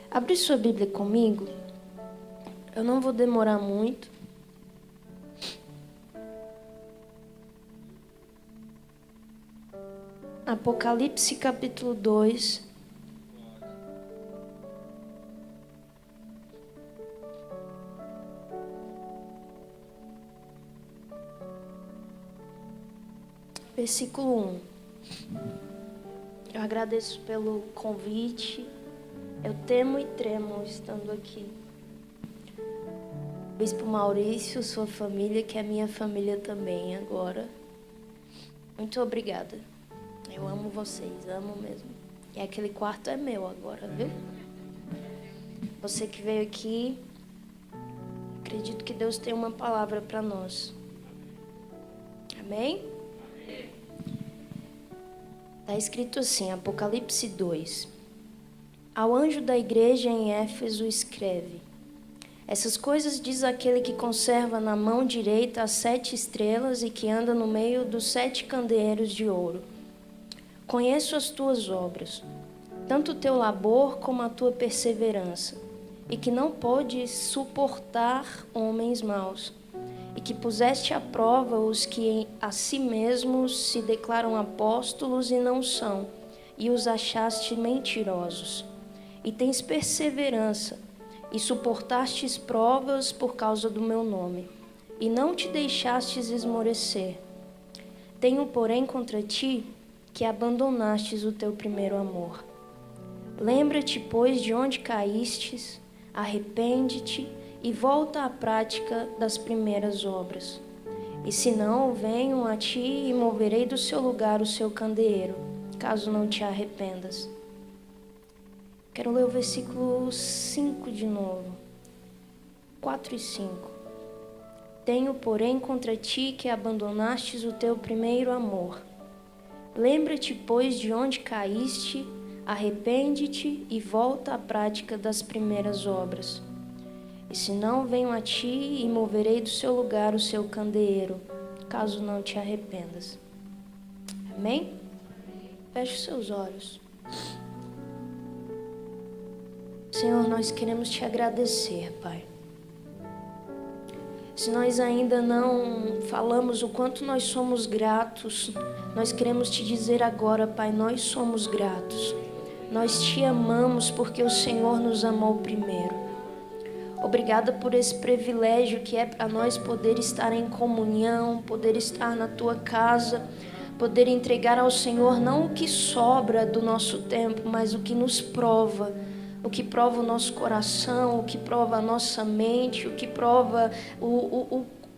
Abre sua Bíblia comigo. Eu não vou demorar muito. Apocalipse capítulo 2. Versículo 1. Eu agradeço pelo convite. Eu temo e tremo estando aqui. Bispo Maurício, sua família, que é minha família também agora. Muito obrigada. Eu amo vocês, amo mesmo. E aquele quarto é meu agora, viu? Você que veio aqui, acredito que Deus tem uma palavra para nós. Amém? Está escrito assim, Apocalipse 2. Ao anjo da igreja em Éfeso escreve: essas coisas diz aquele que conserva na mão direita as 7 estrelas e que anda no meio dos 7 candeeiros de ouro. Conheço as tuas obras, tanto o teu labor como a tua perseverança, e que não podes suportar homens maus, e que puseste à prova os que a si mesmos se declaram apóstolos e não são, e os achaste mentirosos. E tens perseverança, e suportastes provas por causa do meu nome, e não te deixastes esmorecer. Tenho, porém, contra ti que abandonastes o teu primeiro amor. Lembra-te, pois, de onde caístes, arrepende-te e volta à prática das primeiras obras. E se não, venho a ti e moverei do seu lugar o seu candeeiro, caso não te arrependas. Quero ler o versículo 5 de novo. 4 e 5. Tenho, porém, contra ti que abandonastes o teu primeiro amor. Lembra-te, pois, de onde caíste, arrepende-te e volta à prática das primeiras obras. E se não, venho a ti e moverei do seu lugar o seu candeeiro, caso não te arrependas. Amém? Feche os seus olhos. Senhor, nós queremos te agradecer, Pai. Se nós ainda não falamos o quanto nós somos gratos, nós queremos te dizer agora, Pai, nós somos gratos. Nós te amamos porque o Senhor nos amou primeiro. Obrigada por esse privilégio que é para nós poder estar em comunhão, poder estar na tua casa, poder entregar ao Senhor não o que sobra do nosso tempo, mas o que nos prova. O que prova o nosso coração, o que prova a nossa mente, o que prova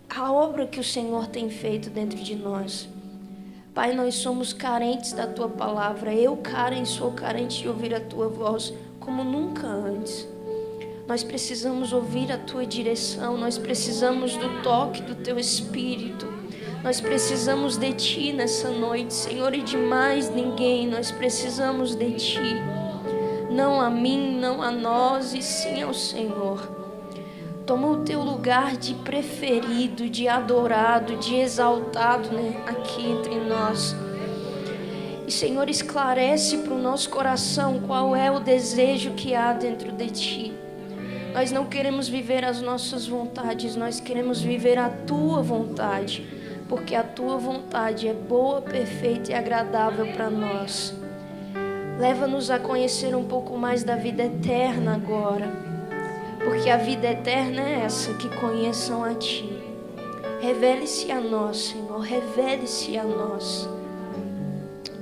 a obra que o Senhor tem feito dentro de nós. Pai, nós somos carentes da Tua palavra. Eu, Karen, sou carente de ouvir a Tua voz como nunca antes. Nós precisamos ouvir a Tua direção, nós precisamos do toque do Teu Espírito. Nós precisamos de Ti nessa noite, Senhor, e de mais ninguém. Nós precisamos de Ti. Não a mim, não a nós, e sim ao Senhor. Toma o teu lugar de preferido, de adorado, de exaltado, né, aqui entre nós. E, Senhor, esclarece para o nosso coração qual é o desejo que há dentro de Ti. Nós não queremos viver as nossas vontades, nós queremos viver a Tua vontade, porque a Tua vontade é boa, perfeita e agradável para nós. Leva-nos a conhecer um pouco mais da vida eterna agora, porque a vida eterna é essa, que conheçam a Ti. Revele-se a nós, Senhor, revele-se a nós.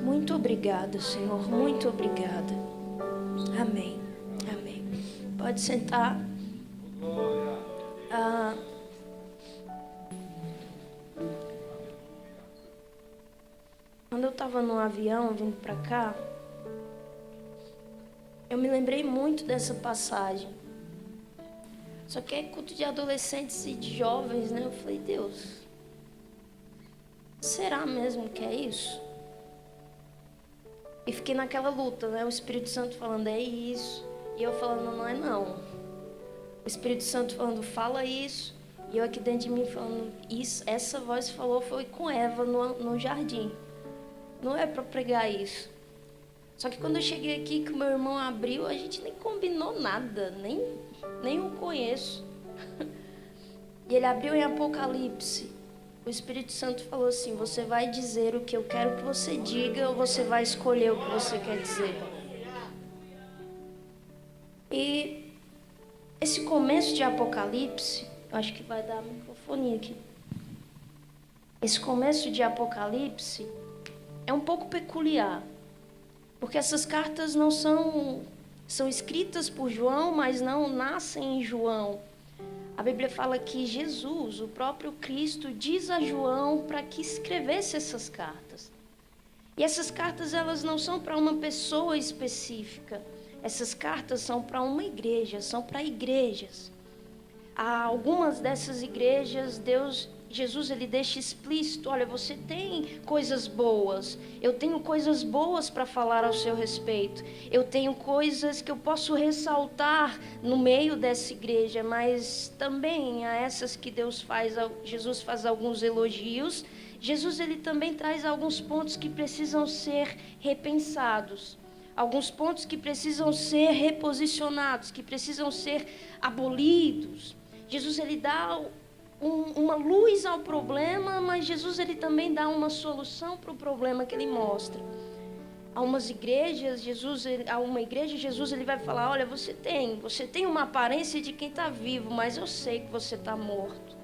Muito obrigada, Senhor, muito obrigada. Amém, amém. Pode sentar. Quando eu estava no avião vindo para cá, eu me lembrei muito dessa passagem. Só que é culto de adolescentes e de jovens, né? Eu falei, Deus, será mesmo que é isso? E fiquei naquela luta, né? O Espírito Santo falando, é isso. E eu falando, não é não. O Espírito Santo falando, fala isso. E eu aqui dentro de mim falando, isso. Essa voz falou foi com Eva no jardim. Não é para pregar isso. Só que quando eu cheguei aqui, que o meu irmão abriu, a gente nem combinou nada, nem o conheço. E ele abriu em Apocalipse. O Espírito Santo falou assim: você vai dizer o que eu quero que você diga ou você vai escolher o que você quer dizer? E esse começo de Apocalipse, eu acho que vai dar microfonia aqui. Esse começo de Apocalipse é um pouco peculiar, porque essas cartas não são escritas por João, mas não nascem em João. A Bíblia fala que Jesus, o próprio Cristo, diz a João para que escrevesse essas cartas. E essas cartas, elas não são para uma pessoa específica. Essas cartas são para uma igreja, são para igrejas. Há algumas dessas igrejas, Jesus, ele deixa explícito: olha, você tem coisas boas, eu tenho coisas boas para falar ao seu respeito, eu tenho coisas que eu posso ressaltar no meio dessa igreja, mas também a essas que Jesus faz alguns elogios. Jesus, ele também traz alguns pontos que precisam ser repensados, alguns pontos que precisam ser reposicionados, que precisam ser abolidos. Jesus, ele dá uma luz ao problema, mas Jesus, ele também dá uma solução para o problema que ele mostra. A uma igreja, Jesus ele vai falar: olha, você tem uma aparência de quem está vivo, mas eu sei que você está morto.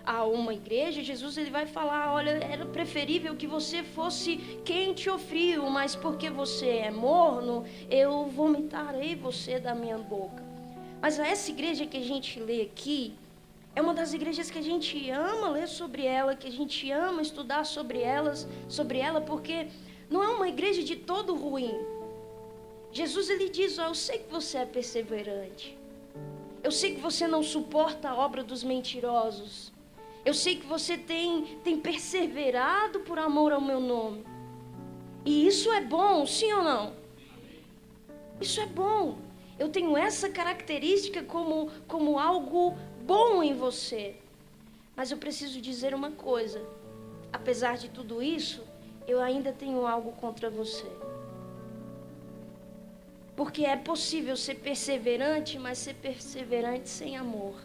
A uma igreja, Jesus, ele vai falar: olha, era preferível que você fosse quente ou frio, mas porque você é morno, eu vomitarei você da minha boca. Mas essa igreja que a gente lê aqui é uma das igrejas que a gente ama ler sobre ela, que a gente ama estudar sobre ela, porque não é uma igreja de todo ruim. Jesus, ele diz: eu sei que você é perseverante, eu sei que você não suporta a obra dos mentirosos, eu sei que você tem perseverado por amor ao meu nome. E isso é bom, sim ou não? Isso é bom. Eu tenho essa característica como algo bom em você. Mas eu preciso dizer uma coisa: apesar de tudo isso, eu ainda tenho algo contra você. Porque é possível ser perseverante, mas ser perseverante sem amor.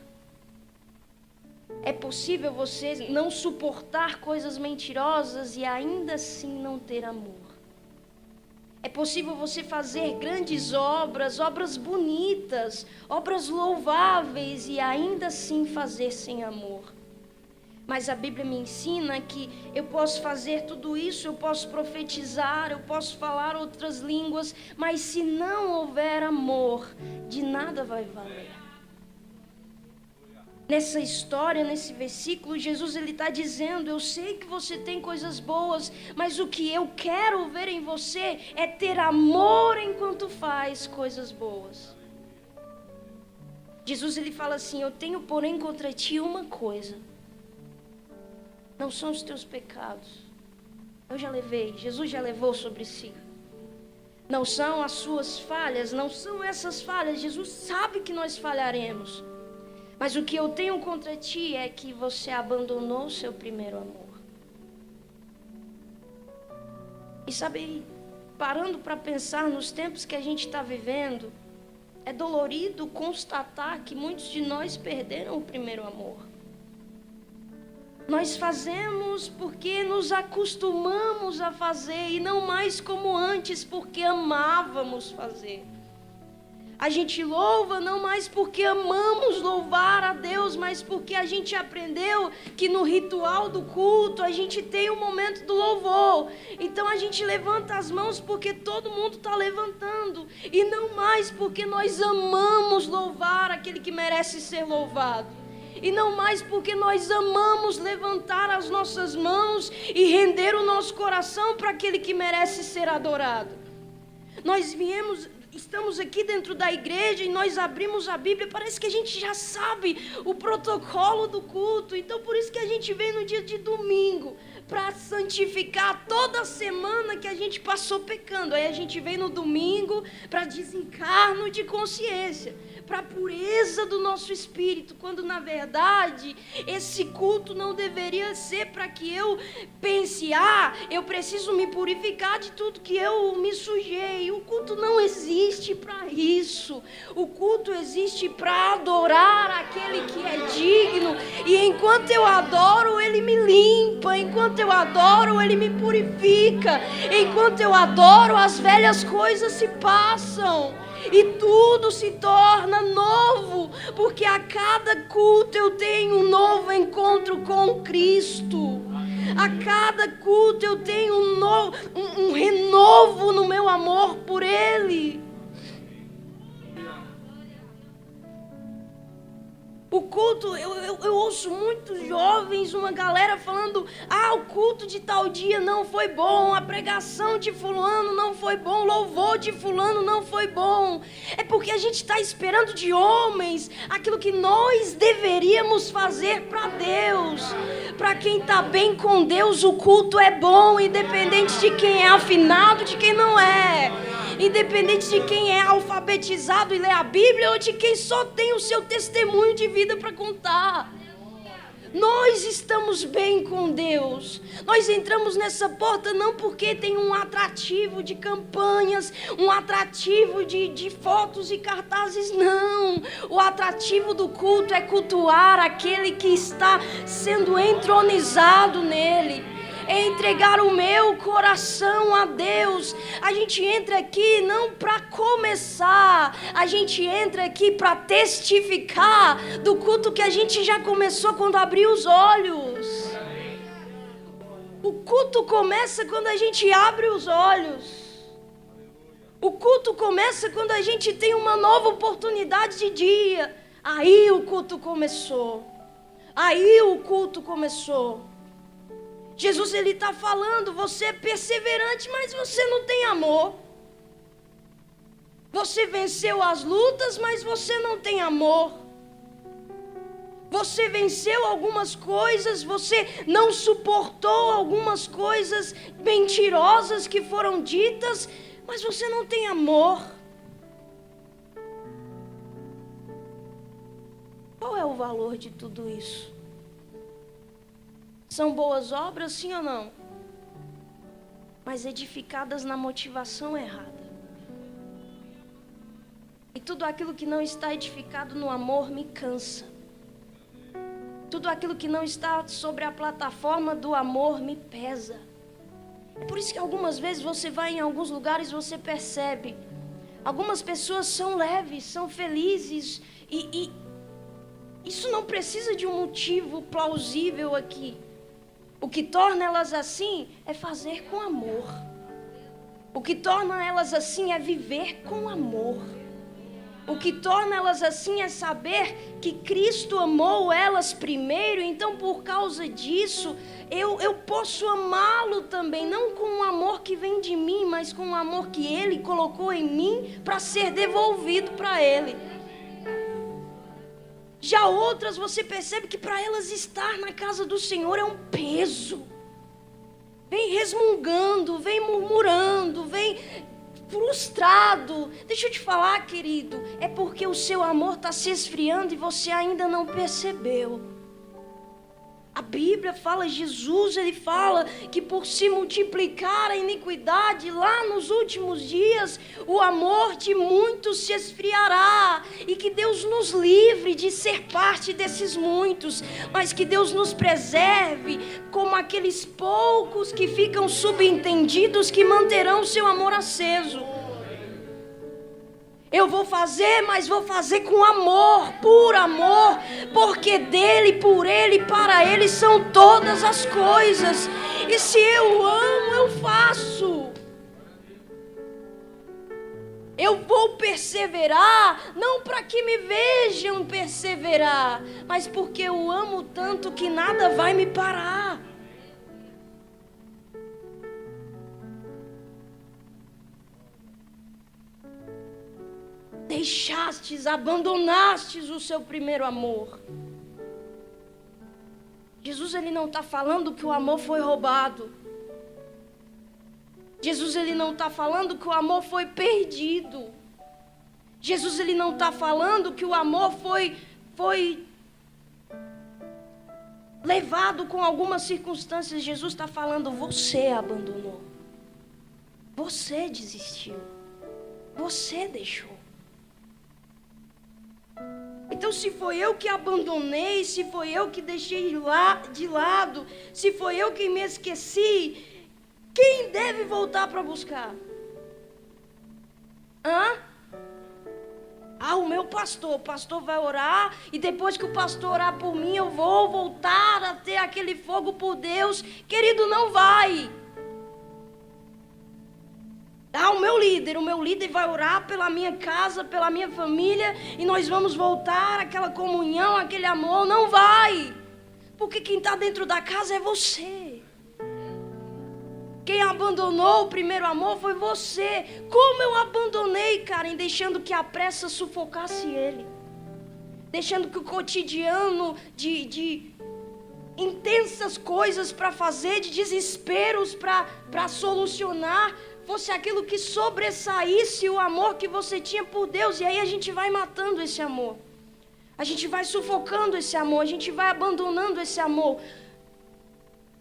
É possível você não suportar coisas mentirosas e ainda assim não ter amor. É possível você fazer grandes obras bonitas, obras louváveis e ainda assim fazer sem amor. Mas a Bíblia me ensina que eu posso fazer tudo isso, eu posso profetizar, eu posso falar outras línguas, mas se não houver amor, de nada vai valer. Nessa história, nesse versículo, Jesus ele está dizendo: eu sei que você tem coisas boas, mas o que eu quero ver em você é ter amor enquanto faz coisas boas. Jesus ele fala assim: eu tenho porém contra ti uma coisa. Não são os teus pecados. Eu já levei, Jesus já levou sobre si. Não são as suas falhas, não são essas falhas. Jesus sabe que nós falharemos. Mas o que eu tenho contra ti é que você abandonou o seu primeiro amor. E sabe, parando para pensar nos tempos que a gente está vivendo, é dolorido constatar que muitos de nós perderam o primeiro amor. Nós fazemos porque nos acostumamos a fazer e não mais como antes, porque amávamos fazer. A gente louva não mais porque amamos louvar a Deus, mas porque a gente aprendeu que no ritual do culto a gente tem um momento do louvor. Então a gente levanta as mãos porque todo mundo está levantando e não mais porque nós amamos louvar aquele que merece ser louvado. E não mais porque nós amamos levantar as nossas mãos e render o nosso coração para aquele que merece ser adorado. Estamos aqui dentro da igreja e nós abrimos a Bíblia, parece que a gente já sabe o protocolo do culto. Então por isso que a gente vem no dia de domingo, para santificar toda a semana que a gente passou pecando. Aí a gente vem no domingo para desencarno de consciência. para a pureza do nosso espírito, quando na verdade esse culto não deveria ser para que eu pense, eu preciso me purificar de tudo que eu me sujei. O culto não existe para isso. O culto existe para adorar aquele que é digno, e enquanto eu adoro, ele me limpa, enquanto eu adoro, ele me purifica, enquanto eu adoro, as velhas coisas se passam e tudo se torna novo, porque a cada culto eu tenho um novo encontro com Cristo. A cada culto eu tenho um renovo no meu amor por Ele. O culto, eu ouço muitos jovens, uma galera falando, o culto de tal dia não foi bom, a pregação de fulano não foi bom, o louvor de fulano não foi bom. É porque a gente está esperando de homens aquilo que nós deveríamos fazer para Deus. Para quem está bem com Deus, o culto é bom, independente de quem é afinado, de quem não é. Independente de quem é alfabetizado e lê a Bíblia, ou de quem só tem o seu testemunho de vida para contar. Nós estamos bem com Deus. Nós entramos nessa porta não porque tem um atrativo de campanhas, um atrativo de fotos e cartazes, não. O atrativo do culto é cultuar aquele que está sendo entronizado nele. É entregar o meu coração a Deus. A gente entra aqui não para começar, a gente entra aqui para testificar do culto que a gente já começou quando abriu os olhos. O culto começa quando a gente abre os olhos. O culto começa quando a gente tem uma nova oportunidade de dia. Aí o culto começou. Aí o culto começou. Jesus, ele está falando, você é perseverante, mas você não tem amor. Você venceu as lutas, mas você não tem amor. Você venceu algumas coisas, você não suportou algumas coisas mentirosas que foram ditas, mas você não tem amor. Qual é o valor de tudo isso? São boas obras, sim ou não? Mas edificadas na motivação errada. E tudo aquilo que não está edificado no amor me cansa. Tudo aquilo que não está sobre a plataforma do amor me pesa. É por isso que algumas vezes você vai em alguns lugares e você percebe. Algumas pessoas são leves, são felizes. E isso não precisa de um motivo plausível aqui. O que torna elas assim é fazer com amor. O que torna elas assim é viver com amor. O que torna elas assim é saber que Cristo amou elas primeiro, então por causa disso eu posso amá-lo também, não com um amor que vem de mim, mas com um amor que Ele colocou em mim para ser devolvido para Ele. Já outras, você percebe que para elas estar na casa do Senhor é um peso. Vem resmungando, vem murmurando, vem frustrado. Deixa eu te falar, querido, é porque o seu amor está se esfriando e você ainda não percebeu. A Bíblia fala, Jesus, ele fala que por se multiplicar a iniquidade, lá nos últimos dias, o amor de muitos se esfriará. E que Deus nos livre de ser parte desses muitos, mas que Deus nos preserve como aqueles poucos que ficam subentendidos, que manterão o seu amor aceso. Eu vou fazer, mas vou fazer com amor, por amor, porque dele, por ele, para ele são todas as coisas. E se eu amo, eu faço. Eu vou perseverar, não para que me vejam perseverar, mas porque eu amo tanto que nada vai me parar. Deixastes, abandonastes o seu primeiro amor. Jesus, ele não está falando que o amor foi roubado. Jesus, ele não está falando que o amor foi perdido. Jesus ele não está falando que o amor foi levado com algumas circunstâncias. Jesus está falando, você abandonou. Você desistiu. Você deixou. Então, se foi eu que abandonei, se foi eu que deixei de lado, se foi eu que me esqueci, quem deve voltar para buscar? O meu pastor. O pastor vai orar e depois que o pastor orar por mim, eu vou voltar a ter aquele fogo por Deus. Querido, não vai. O meu líder vai orar pela minha casa, pela minha família, e nós vamos voltar àquela comunhão, aquele amor. Não vai, porque quem está dentro da casa é você. Quem abandonou o primeiro amor foi você. Como eu abandonei, Karen, deixando que a pressa sufocasse ele, deixando que o cotidiano de intensas coisas para fazer, de desesperos para solucionar, fosse aquilo que sobressaísse o amor que você tinha por Deus. E aí a gente vai matando esse amor, a gente vai sufocando esse amor, a gente vai abandonando esse amor,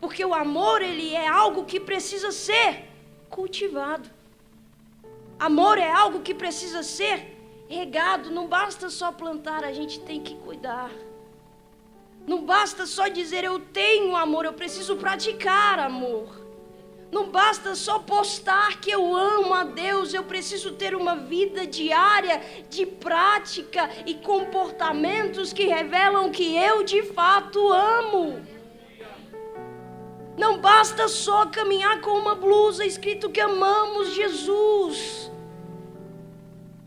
porque o amor, ele é algo que precisa ser cultivado. Amor é algo que precisa ser regado. Não basta só plantar, a gente tem que cuidar. Não basta só dizer eu tenho amor, eu preciso praticar amor. Não basta só postar que eu amo a Deus, eu preciso ter uma vida diária de prática e comportamentos que revelam que eu de fato amo. Não basta só caminhar com uma blusa escrito que amamos Jesus.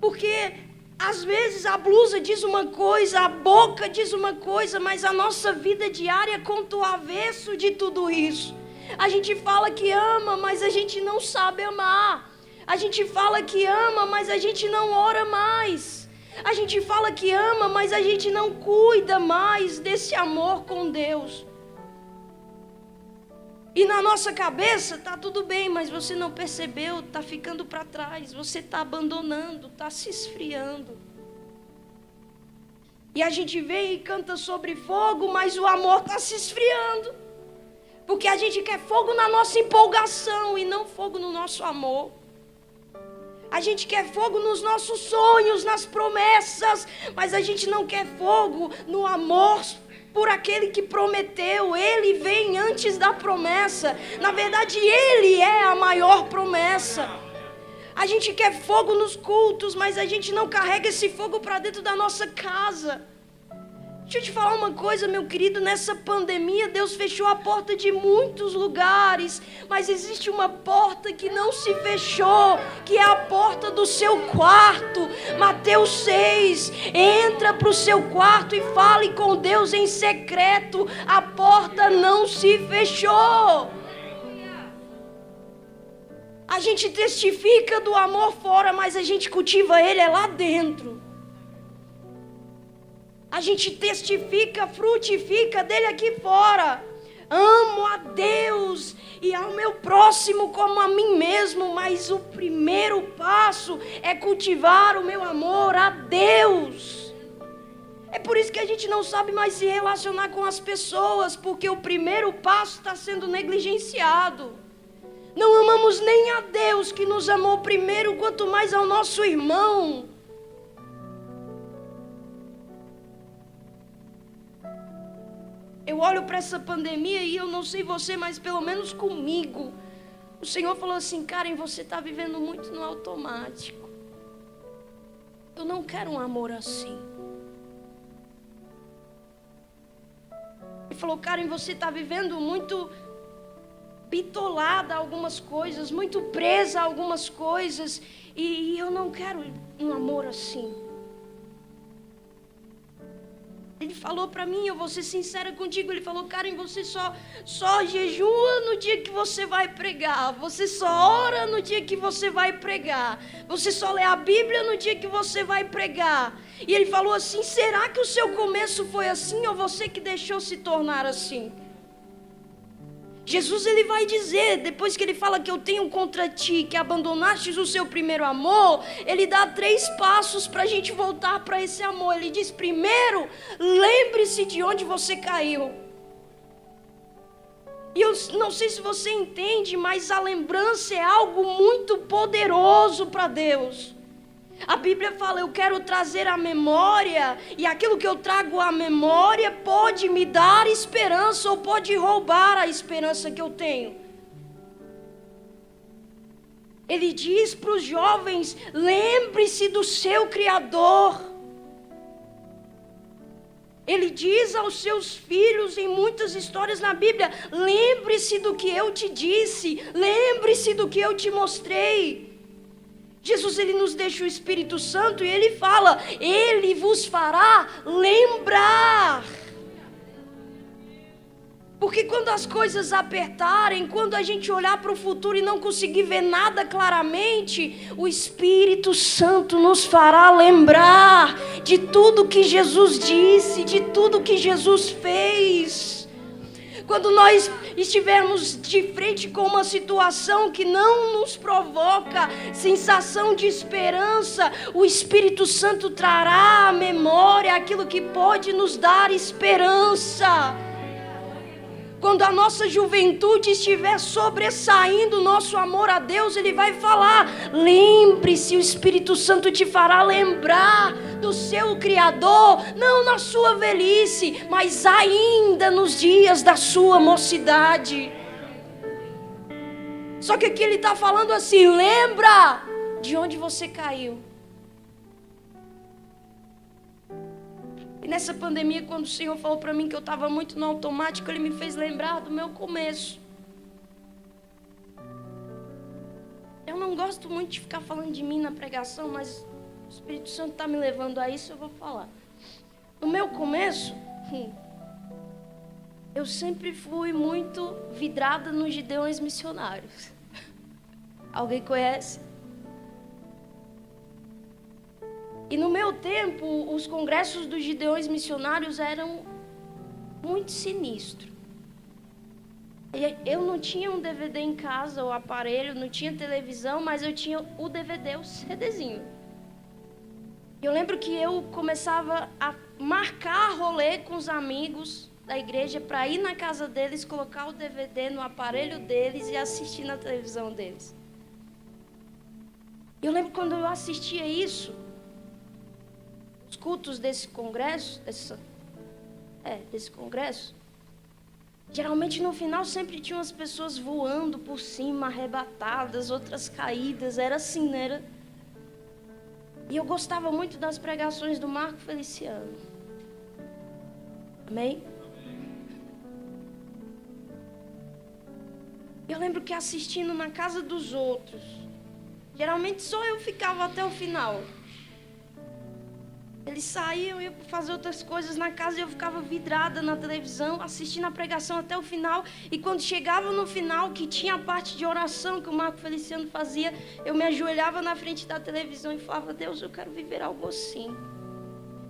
Porque às vezes a blusa diz uma coisa, a boca diz uma coisa, mas a nossa vida diária conta o avesso de tudo isso. A gente fala que ama, mas a gente não sabe amar. A gente fala que ama, mas a gente não ora mais. A gente fala que ama, mas a gente não cuida mais desse amor com Deus. E na nossa cabeça está tudo bem, mas você não percebeu, está ficando para trás, você está abandonando, está se esfriando. E a gente vem e canta sobre fogo, mas o amor está se esfriando. Porque a gente quer fogo na nossa empolgação e não fogo no nosso amor. A gente quer fogo nos nossos sonhos, nas promessas, mas a gente não quer fogo no amor por aquele que prometeu. Ele vem antes da promessa. Na verdade, ele é a maior promessa. A gente quer fogo nos cultos, mas a gente não carrega esse fogo para dentro da nossa casa. Deixa eu te falar uma coisa, meu querido, nessa pandemia Deus fechou a porta de muitos lugares, mas existe uma porta que não se fechou, que é a porta do seu quarto. Mateus 6, entra para o seu quarto e fale com Deus em secreto, a porta não se fechou. A gente testifica do amor fora, mas a gente cultiva ele lá dentro. A gente testifica, frutifica dele aqui fora. Amo a Deus e ao meu próximo como a mim mesmo, mas o primeiro passo é cultivar o meu amor a Deus. É por isso que a gente não sabe mais se relacionar com as pessoas, porque o primeiro passo está sendo negligenciado. Não amamos nem a Deus que nos amou primeiro, quanto mais ao nosso irmão. Eu olho para essa pandemia e eu não sei você, mas pelo menos comigo, o Senhor falou assim: Karen, você está vivendo muito no automático. Eu não quero um amor assim. Ele falou: Karen, você está vivendo muito bitolada a algumas coisas, muito presa a algumas coisas, e eu não quero um amor assim. Ele falou para mim, eu vou ser sincera contigo, ele falou: Karen, você só jejua no dia que você vai pregar, você só ora no dia que você vai pregar, você só lê a Bíblia no dia que você vai pregar. E ele falou assim: será que o seu começo foi assim ou você que deixou se tornar assim? Jesus, ele vai dizer, depois que ele fala que eu tenho contra ti, que abandonastes o seu primeiro amor, ele dá 3 passos para a gente voltar para esse amor. Ele diz, primeiro, lembre-se de onde você caiu. E eu não sei se você entende, mas a lembrança é algo muito poderoso para Deus. A Bíblia fala, eu quero trazer a memória, e aquilo que eu trago à memória pode me dar esperança ou pode roubar a esperança que eu tenho. Ele diz para os jovens, lembre-se do seu Criador. Ele diz aos seus filhos em muitas histórias na Bíblia, lembre-se do que eu te disse, lembre-se do que eu te mostrei. Jesus, ele nos deixa o Espírito Santo e ele fala, ele vos fará lembrar. Porque quando as coisas apertarem, quando a gente olhar para o futuro e não conseguir ver nada claramente, o Espírito Santo nos fará lembrar de tudo que Jesus disse, de tudo que Jesus fez. Quando nós estivermos de frente com uma situação que não nos provoca sensação de esperança, o Espírito Santo trará à memória aquilo que pode nos dar esperança. Quando a nossa juventude estiver sobressaindo o nosso amor a Deus, Ele vai falar, lembre-se, o Espírito Santo te fará lembrar do seu Criador, não na sua velhice, mas ainda nos dias da sua mocidade. Só que aqui Ele está falando assim, lembra de onde você caiu. E nessa pandemia, quando o Senhor falou para mim que eu estava muito no automático, Ele me fez lembrar do meu começo. Eu não gosto muito de ficar falando de mim na pregação, mas o Espírito Santo está me levando a isso, eu vou falar. No meu começo, eu sempre fui muito vidrada nos Gideões missionários. Alguém conhece? E no meu tempo, os congressos dos Gideões missionários eram muito sinistros. Eu não tinha um DVD em casa, o aparelho, não tinha televisão, mas eu tinha o DVD, o CDzinho. Eu lembro que eu começava a marcar rolê com os amigos da igreja para ir na casa deles, colocar o DVD no aparelho deles e assistir na televisão deles. Eu lembro quando eu assistia isso, os cultos desse congresso, desse congresso, geralmente no final sempre tinham as pessoas voando por cima, arrebatadas, outras caídas, era assim, né? E eu gostava muito das pregações do Marco Feliciano. Amém? Eu lembro que assistindo na casa dos outros, geralmente só eu ficava até o final. Eles saíam, iam fazer outras coisas na casa e eu ficava vidrada na televisão, assistindo a pregação até o final. E quando chegava no final, que tinha a parte de oração que o Marco Feliciano fazia, eu me ajoelhava na frente da televisão e falava, Deus, eu quero viver algo assim.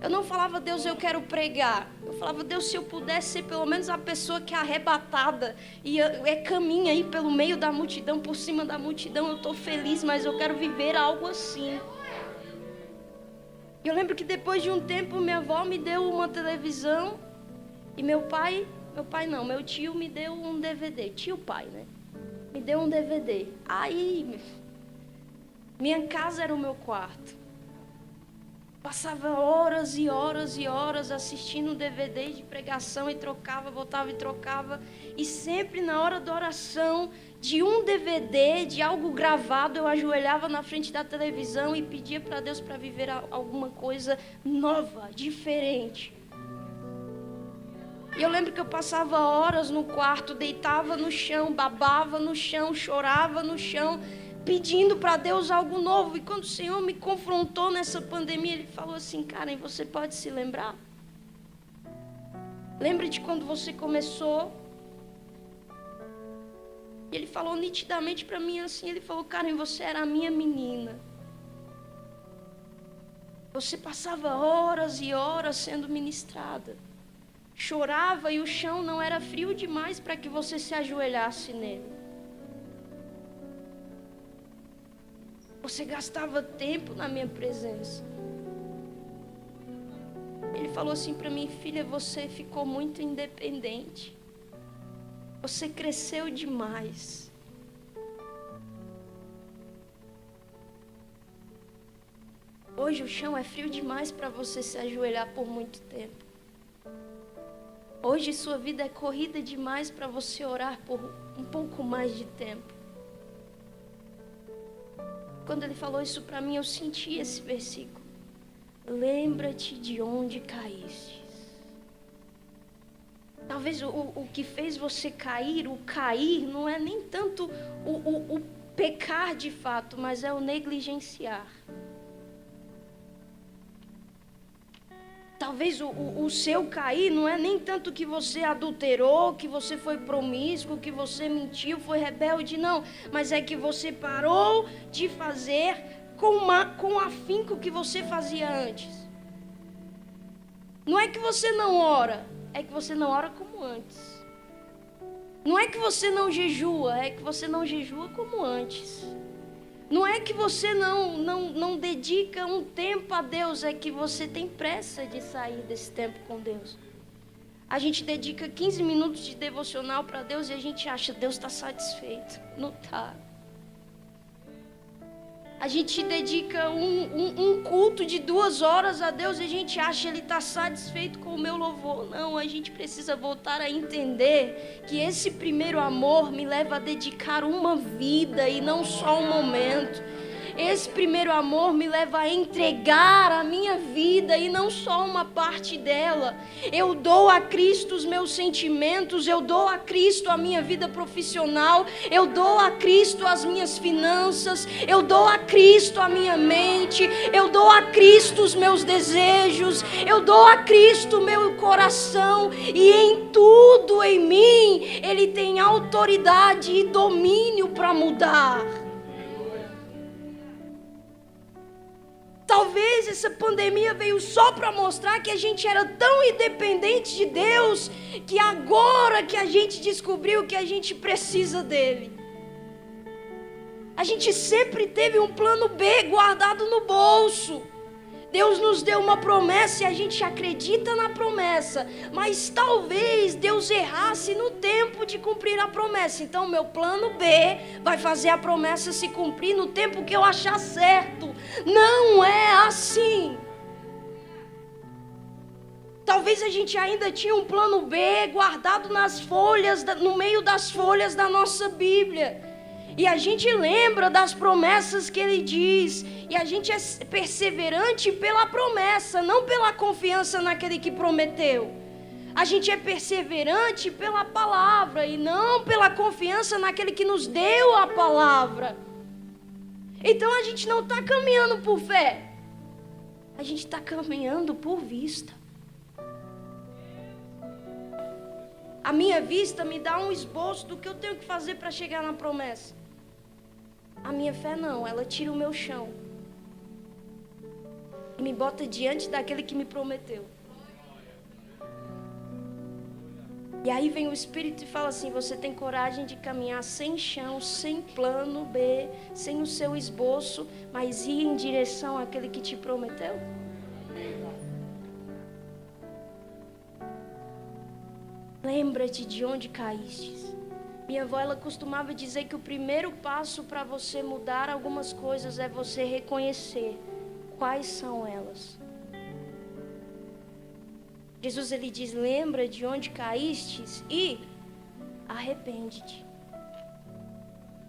Eu não falava, Deus, eu quero pregar. Eu falava, Deus, se eu pudesse ser pelo menos a pessoa que é arrebatada e caminha aí pelo meio da multidão, por cima da multidão, eu estou feliz, mas eu quero viver algo assim. Eu lembro que depois de um tempo, minha avó me deu uma televisão e meu tio me deu um DVD. Tio-pai, né? Me deu um DVD. Aí, minha casa era o meu quarto. Passava horas e horas e horas assistindo DVD de pregação e trocava, voltava e trocava. E sempre na hora da oração, de um DVD, de algo gravado, eu ajoelhava na frente da televisão e pedia para Deus para viver alguma coisa nova, diferente. E eu lembro que eu passava horas no quarto, deitava no chão, babava no chão, chorava no chão, pedindo para Deus algo novo. E quando o Senhor me confrontou nessa pandemia, Ele falou assim, Karen, você pode se lembrar? Lembra de quando você começou? E Ele falou nitidamente para mim assim, Ele falou, Karen, você era a minha menina. Você passava horas e horas sendo ministrada. chorava e o chão não era frio demais para que você se ajoelhasse nele. Você gastava tempo na minha presença. Ele falou assim para mim: filha, você ficou muito independente. Você cresceu demais. Hoje o chão é frio demais para você se ajoelhar por muito tempo. Hoje sua vida é corrida demais para você orar por um pouco mais de tempo. Quando ele falou isso para mim, eu senti esse versículo. Lembra-te de onde caíste. Talvez o que fez você cair, o cair, não é nem tanto o pecar de fato, mas é o negligenciar. Talvez o seu cair não é nem tanto que você adulterou, que você foi promíscuo, que você mentiu, foi rebelde, não. Mas é que você parou de fazer com afinco que você fazia antes. Não é que você não ora, é que você não ora como antes. Não é que você não jejua, é que você não jejua como antes. Não é que você não dedica um tempo a Deus, é que você tem pressa de sair desse tempo com Deus. A gente dedica 15 minutos de devocional para Deus e a gente acha que Deus está satisfeito. Não está. A gente dedica um culto de 2 horas a Deus e a gente acha que Ele está satisfeito com o meu louvor. Não, a gente precisa voltar a entender que esse primeiro amor me leva a dedicar uma vida e não só um momento. Esse primeiro amor me leva a entregar a minha vida e não só uma parte dela. Eu dou a Cristo os meus sentimentos, eu dou a Cristo a minha vida profissional, eu dou a Cristo as minhas finanças, eu dou a Cristo a minha mente, eu dou a Cristo os meus desejos, eu dou a Cristo o meu coração, e em tudo em mim Ele tem autoridade e domínio para mudar. Talvez essa pandemia veio só para mostrar que a gente era tão independente de Deus, que agora que a gente descobriu que a gente precisa dele. A gente sempre teve um plano B guardado no bolso. Deus nos deu uma promessa e a gente acredita na promessa, mas talvez Deus errasse no tempo de cumprir a promessa. Então meu plano B vai fazer a promessa se cumprir no tempo que eu achar certo. Não é assim. Talvez a gente ainda tinha um plano B guardado nas folhas, no meio das folhas da nossa Bíblia. E a gente lembra das promessas que Ele diz. E a gente é perseverante pela promessa, não pela confiança naquele que prometeu. A gente é perseverante pela palavra e não pela confiança naquele que nos deu a palavra. Então a gente não está caminhando por fé. A gente está caminhando por vista. A minha vista me dá um esboço do que eu tenho que fazer para chegar na promessa. A minha fé não, ela tira o meu chão e me bota diante daquele que me prometeu. E aí vem o Espírito e fala assim: você tem coragem de caminhar sem chão, sem plano B, sem o seu esboço, mas ir em direção àquele que te prometeu? Lembra-te de onde caíste. Minha avó, ela costumava dizer que o primeiro passo para você mudar algumas coisas é você reconhecer quais são elas. Jesus, ele diz: lembra de onde caístes e arrepende-te.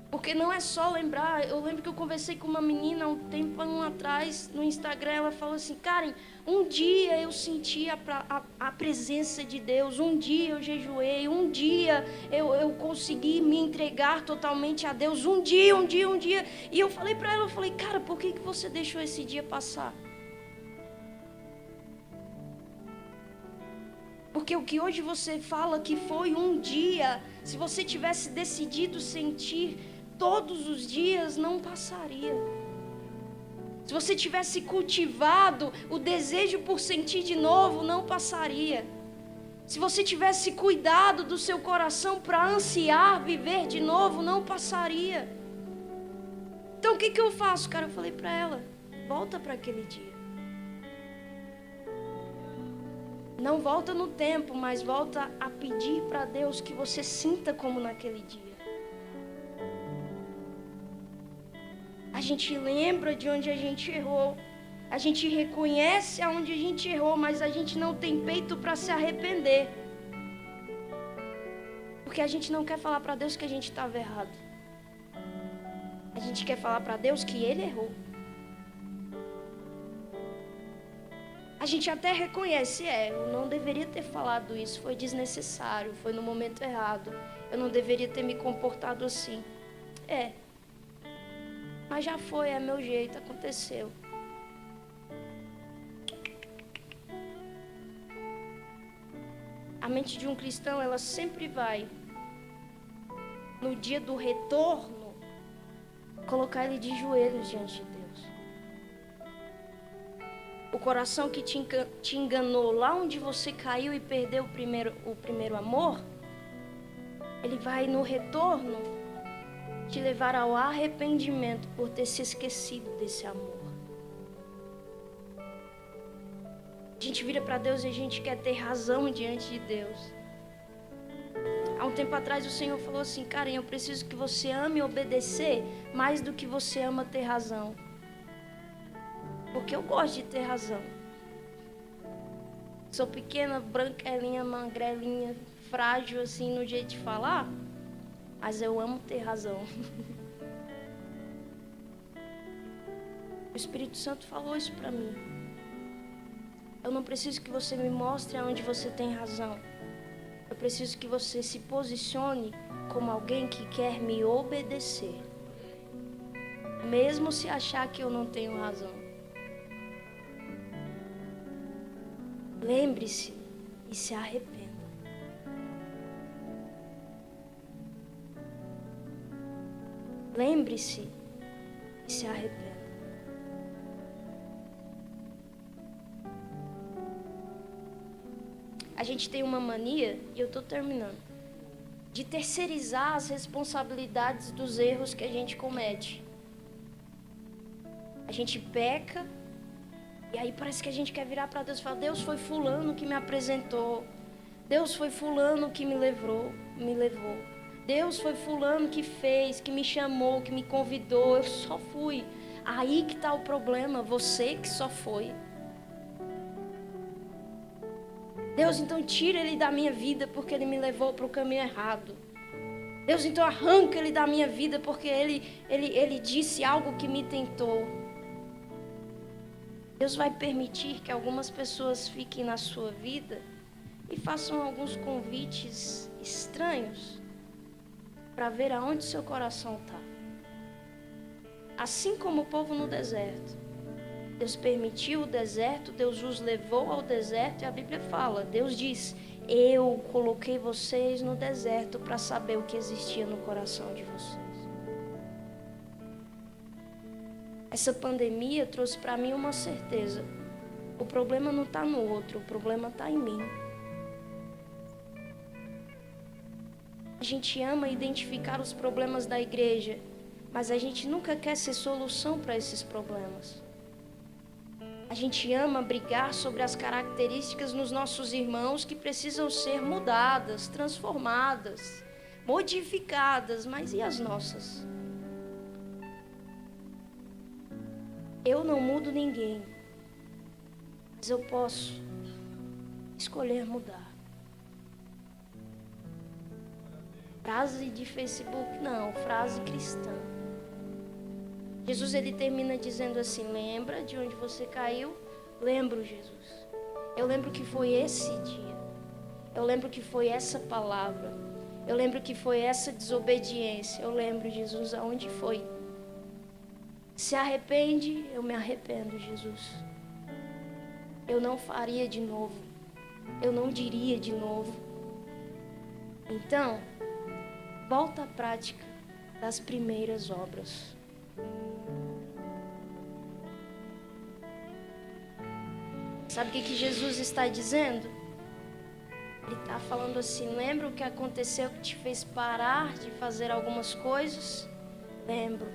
Porque não é só lembrar. Eu lembro que eu conversei com uma menina há um tempo atrás no Instagram. Ela falou assim: Karen, um dia eu senti a presença de Deus. Um dia eu jejuei. Um dia eu consegui me entregar totalmente a Deus. Um dia. E eu falei para ela, eu falei: cara, por que você deixou esse dia passar? Porque o que hoje você fala que foi um dia, se você tivesse decidido sentir todos os dias, não passaria. Se você tivesse cultivado o desejo por sentir de novo, não passaria. Se você tivesse cuidado do seu coração para ansiar viver de novo, não passaria. Então o que eu faço, cara? Eu falei para ela, volta para aquele dia. Não volta no tempo, mas volta a pedir para Deus que você sinta como naquele dia. A gente lembra de onde a gente errou. A gente reconhece aonde a gente errou, mas a gente não tem peito para se arrepender. Porque a gente não quer falar para Deus que a gente estava errado. A gente quer falar para Deus que Ele errou. A gente até reconhece, eu não deveria ter falado isso, foi desnecessário, foi no momento errado. Eu não deveria ter me comportado assim. Mas já foi, é meu jeito, aconteceu. A mente de um cristão, ela sempre vai, no dia do retorno, colocar ele de joelhos diante de Deus. O coração que te enganou lá onde você caiu e perdeu o primeiro amor, ele vai no retorno te levar ao arrependimento por ter se esquecido desse amor. A gente vira para Deus e a gente quer ter razão diante de Deus. Há um tempo atrás o Senhor falou assim, Karen, eu preciso que você ame obedecer mais do que você ama ter razão. Porque eu gosto de ter razão. Sou pequena, branquelinha, magrelinha, frágil assim no jeito de falar, mas eu amo ter razão. O Espírito Santo falou isso para mim. Eu não preciso que você me mostre aonde você tem razão. Eu preciso que você se posicione como alguém que quer me obedecer. Mesmo se achar que eu não tenho razão. Lembre-se e se arrependa. Lembre-se e se arrependa. A gente tem uma mania, e eu estou terminando, de terceirizar as responsabilidades dos erros que a gente comete. A gente peca, e aí parece que a gente quer virar para Deus e falar, Deus, foi fulano que me apresentou. Deus, foi fulano que me levou. Deus, foi fulano que fez, que me chamou, que me convidou. Eu só fui. Aí que está o problema, você que só foi. Deus, então tira ele da minha vida porque ele me levou para o caminho errado. Deus, então arranca ele da minha vida porque ele disse algo que me tentou. Deus vai permitir que algumas pessoas fiquem na sua vida e façam alguns convites estranhos para ver aonde seu coração está. Assim como o povo no deserto. Deus permitiu o deserto, Deus os levou ao deserto e a Bíblia fala, Deus diz, eu coloquei vocês no deserto para saber o que existia no coração de vocês. Essa pandemia trouxe para mim uma certeza. O problema não está no outro, o problema está em mim. A gente ama identificar os problemas da igreja, mas a gente nunca quer ser solução para esses problemas. A gente ama brigar sobre as características nos nossos irmãos que precisam ser mudadas, transformadas, modificadas, mas e as nossas? Eu não mudo ninguém, mas eu posso escolher mudar. Frase de Facebook, não, frase cristã. Jesus, ele termina dizendo assim, lembra de onde você caiu? Lembro, Jesus. Eu lembro que foi esse dia. Eu lembro que foi essa palavra. Eu lembro que foi essa desobediência. Eu lembro, Jesus, aonde foi. Se arrepende, eu me arrependo, Jesus. Eu não faria de novo. Eu não diria de novo. Então, volta à prática das primeiras obras. Sabe o que Jesus está dizendo? Ele está falando assim: lembra o que aconteceu que te fez parar de fazer algumas coisas? Lembro.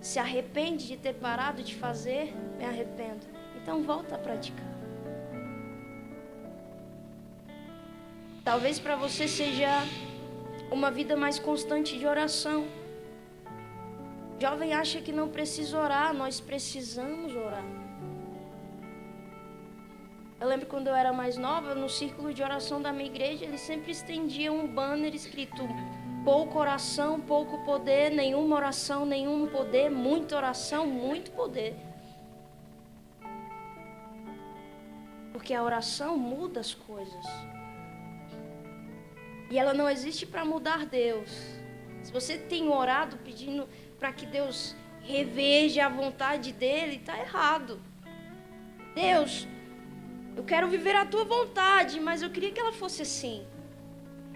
Se arrepende de ter parado de fazer? Me arrependo. Então volta a praticar. Talvez para você seja uma vida mais constante de oração. Jovem acha que não precisa orar, nós precisamos orar. Eu lembro quando eu era mais nova, no círculo de oração da minha igreja, eles sempre estendiam um banner escrito: pouco oração, pouco poder, nenhuma oração, nenhum poder, muita oração, muito poder. Porque a oração muda as coisas. E ela não existe para mudar Deus. Se você tem orado pedindo para que Deus reveja a vontade dele, está errado. Deus, eu quero viver a tua vontade, mas eu queria que ela fosse assim.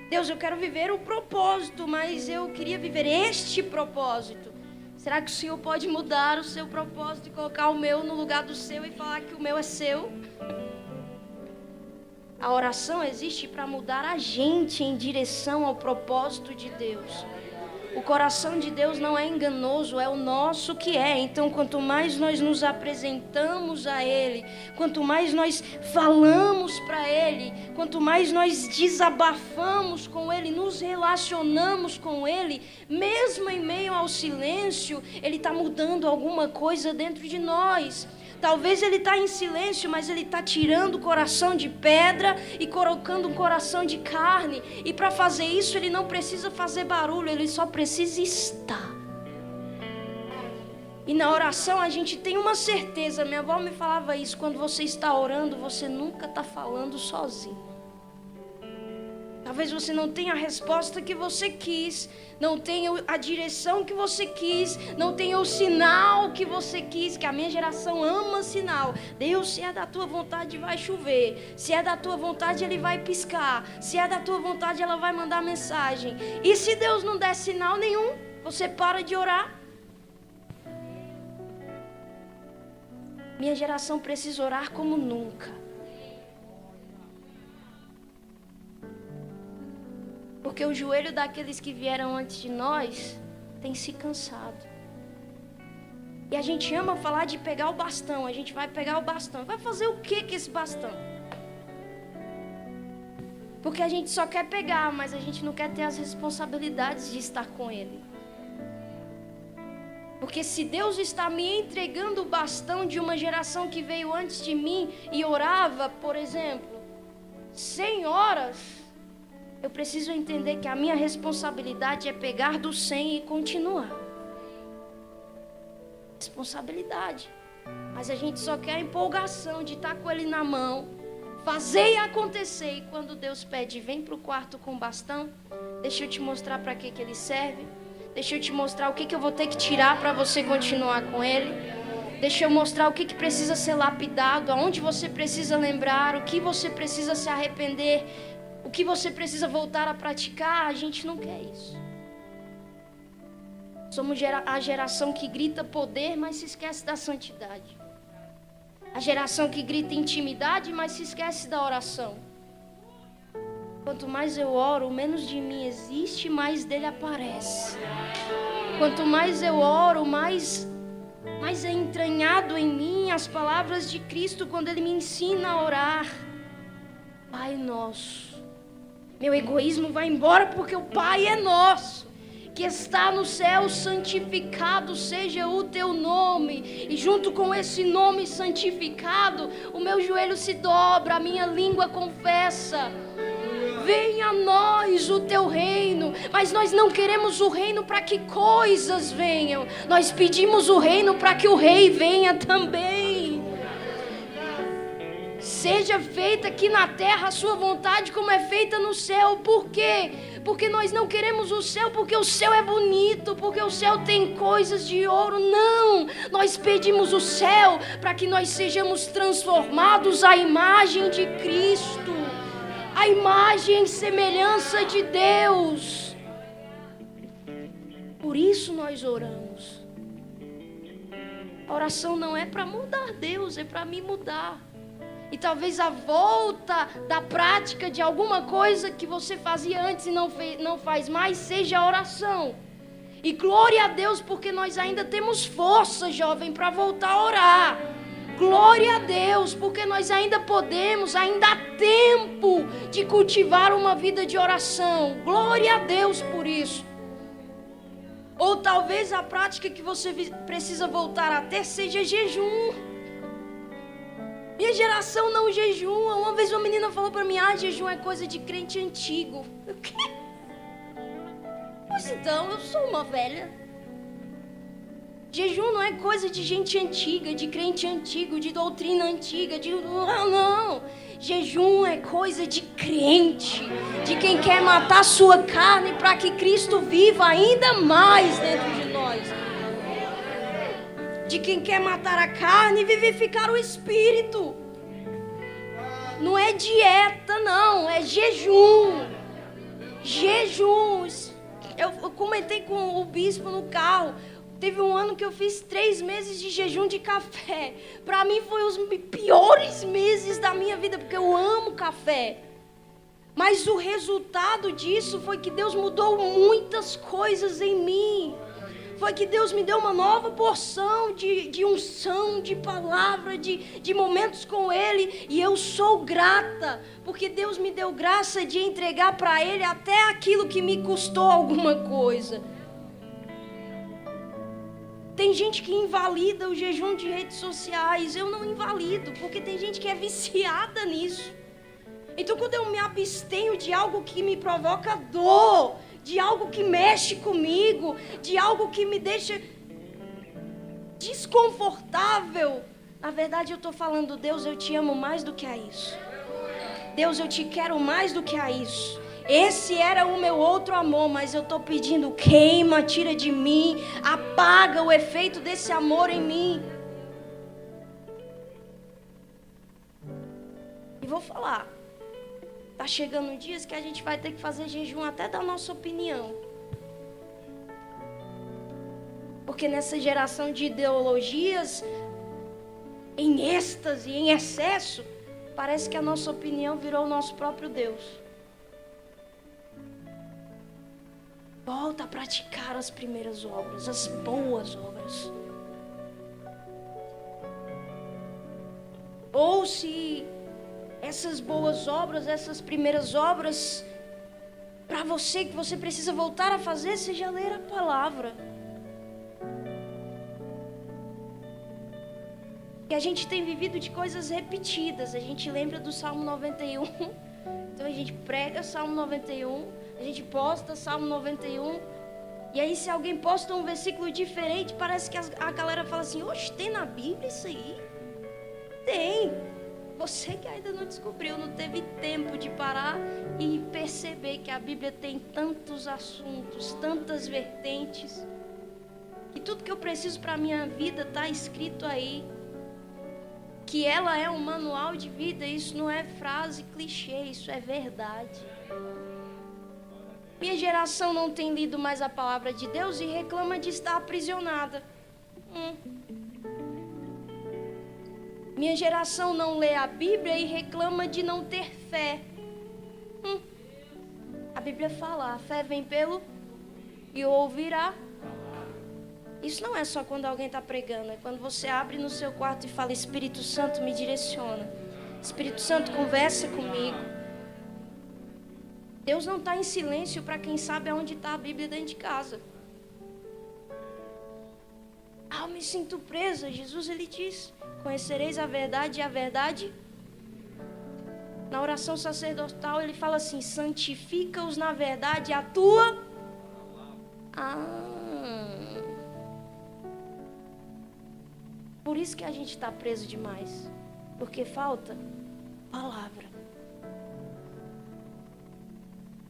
Deus, eu quero viver o propósito, mas eu queria viver este propósito. Será que o Senhor pode mudar o seu propósito e colocar o meu no lugar do seu e falar que o meu é seu? A oração existe para mudar a gente em direção ao propósito de Deus. O coração de Deus não é enganoso, é o nosso que é. Então, quanto mais nós nos apresentamos a Ele, quanto mais nós falamos para Ele, quanto mais nós desabafamos com Ele, nos relacionamos com Ele, mesmo em meio ao silêncio, Ele está mudando alguma coisa dentro de nós. Talvez ele está em silêncio, mas ele está tirando o coração de pedra e colocando um coração de carne. E para fazer isso, ele não precisa fazer barulho, ele só precisa estar. E na oração a gente tem uma certeza, minha avó me falava isso: quando você está orando, você nunca está falando sozinho. Talvez você não tenha a resposta que você quis, não tenha a direção que você quis, não tenha o sinal que você quis, que a minha geração ama sinal. Deus, se é da tua vontade, vai chover. Se é da tua vontade, Ele vai piscar. Se é da tua vontade, ela vai mandar mensagem. E se Deus não der sinal nenhum, você para de orar. Minha geração precisa orar como nunca. Porque o joelho daqueles que vieram antes de nós tem se cansado. E a gente ama falar de pegar o bastão. A gente vai pegar o bastão. Vai fazer o que com esse bastão? Porque a gente só quer pegar, mas a gente não quer ter as responsabilidades de estar com Ele. Porque se Deus está me entregando o bastão de uma geração que veio antes de mim e orava, por exemplo, 100 horas... eu preciso entender que a minha responsabilidade é pegar do 100 e continuar. Responsabilidade. Mas a gente só quer a empolgação de estar com Ele na mão, fazer e acontecer. E quando Deus pede, vem para o quarto com o bastão, deixa eu te mostrar para que Ele serve. Deixa eu te mostrar o que eu vou ter que tirar para você continuar com Ele. Deixa eu mostrar o que precisa ser lapidado, aonde você precisa lembrar, o que você precisa se arrepender, o que você precisa voltar a praticar. A gente não quer isso. Somos a geração que grita poder, mas se esquece da santidade. A geração que grita intimidade, mas se esquece da oração. Quanto mais eu oro, menos de mim existe, mais dele aparece. Quanto mais eu oro, mais é entranhado em mim as palavras de Cristo quando Ele me ensina a orar. Pai nosso. Meu egoísmo vai embora porque o Pai é nosso, que está no céu, santificado seja o teu nome. E junto com esse nome santificado, o meu joelho se dobra, a minha língua confessa: venha a nós o teu reino. Mas nós não queremos o reino para que coisas venham, nós pedimos o reino para que o rei venha também. Seja feita aqui na terra a sua vontade como é feita no céu. Por quê? Porque nós não queremos o céu porque o céu é bonito, porque o céu tem coisas de ouro. Não! Nós pedimos o céu para que nós sejamos transformados à imagem de Cristo, à imagem e semelhança de Deus. Por isso nós oramos. A oração não é para mudar Deus, é para me mudar. E talvez a volta da prática de alguma coisa que você fazia antes e não faz mais seja a oração. E glória a Deus, porque nós ainda temos força, jovem, para voltar a orar. Glória a Deus, porque nós ainda podemos, ainda há tempo de cultivar uma vida de oração. Glória a Deus por isso. Ou talvez a prática que você precisa voltar a ter seja jejum. Minha geração não jejua. Uma vez uma menina falou para mim, jejum é coisa de crente antigo. O quê? Pois então, eu sou uma velha. Jejum não é coisa de gente antiga, de crente antigo, de doutrina antiga, não. Jejum é coisa de crente, de quem quer matar sua carne para que Cristo viva ainda mais dentro de nós. De quem quer matar a carne e vivificar o espírito. Não é dieta, não, é jejum. Jejuns. Eu comentei com o bispo no carro. Teve um ano que eu fiz 3 meses de jejum de café. Para mim foi os piores meses da minha vida, porque eu amo café. Mas o resultado disso foi que Deus mudou muitas coisas em mim. Foi que Deus me deu uma nova porção de unção, de palavra, de momentos com Ele. E eu sou grata, porque Deus me deu graça de entregar para Ele até aquilo que me custou alguma coisa. Tem gente que invalida o jejum de redes sociais. Eu não invalido, porque tem gente que é viciada nisso. Então, quando eu me abstenho de algo que me provoca dor, de algo que mexe comigo, de algo que me deixa desconfortável, na verdade eu estou falando, Deus, eu te amo mais do que a isso. Deus, eu te quero mais do que a isso. Esse era o meu outro amor, mas eu estou pedindo, queima, tira de mim, apaga o efeito desse amor em mim. E vou falar. Tá chegando dias que a gente vai ter que fazer jejum até da nossa opinião. Porque nessa geração de ideologias, em êxtase, em excesso, parece que a nossa opinião virou o nosso próprio Deus. Volta a praticar as primeiras obras, as boas obras. Ou se essas boas obras, essas primeiras obras, para você, que você precisa voltar a fazer, seja ler a palavra. E a gente tem vivido de coisas repetidas. A gente lembra do Salmo 91. Então a gente prega Salmo 91. A gente posta Salmo 91. E aí se alguém posta um versículo diferente, parece que a galera fala assim, oxe, tem na Bíblia isso aí? Tem. Você que ainda não descobriu, não teve tempo de parar e perceber que a Bíblia tem tantos assuntos, tantas vertentes, que tudo que eu preciso para a minha vida está escrito aí. Que ela é um manual de vida, isso não é frase clichê, isso é verdade. Minha geração não tem lido mais a palavra de Deus e reclama de estar aprisionada. Minha geração não lê a Bíblia e reclama de não ter fé. A Bíblia fala, a fé vem pelo e ouvirá. Isso não é só quando alguém está pregando, é quando você abre no seu quarto e fala, Espírito Santo me direciona. Espírito Santo conversa comigo. Deus não está em silêncio para quem sabe aonde está a Bíblia dentro de casa. Eu me sinto presa. Jesus, ele diz, conhecereis a verdade e a verdade. Na oração sacerdotal ele fala assim, santifica-os na verdade a tua. Por isso que a gente está preso demais. Porque falta palavra.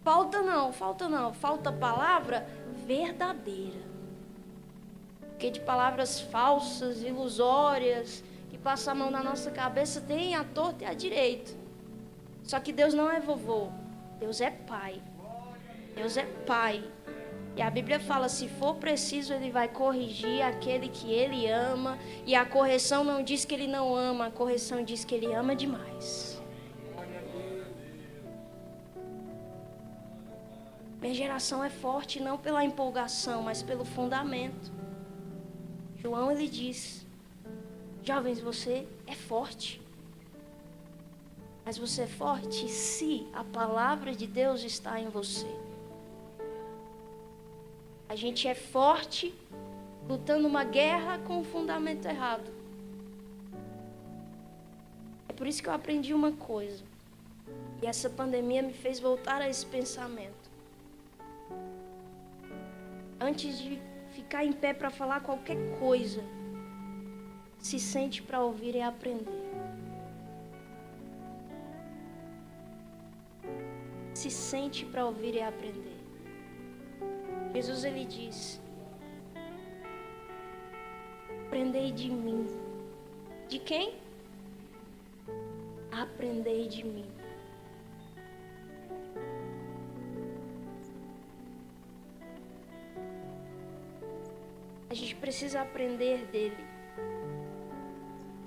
Falta palavra verdadeira. Porque de palavras falsas, ilusórias, que passam a mão na nossa cabeça, tem a torta e a direita. Só que Deus não é vovô. Deus é pai. Deus é pai. E a Bíblia fala, se for preciso, ele vai corrigir aquele que ele ama. E a correção não diz que ele não ama, a correção diz que ele ama demais. Minha geração é forte não pela empolgação, mas pelo fundamento. João, ele diz, jovens, você é forte. Mas você é forte se a palavra de Deus está em você. A gente é forte lutando uma guerra com o fundamento errado. É por isso que eu aprendi uma coisa. E essa pandemia me fez voltar a esse pensamento. Antes de ficar em pé para falar qualquer coisa, se sente para ouvir e aprender. Se sente para ouvir e aprender. Jesus, ele diz, aprendei de mim. De quem? Aprendei de mim. A gente precisa aprender dele,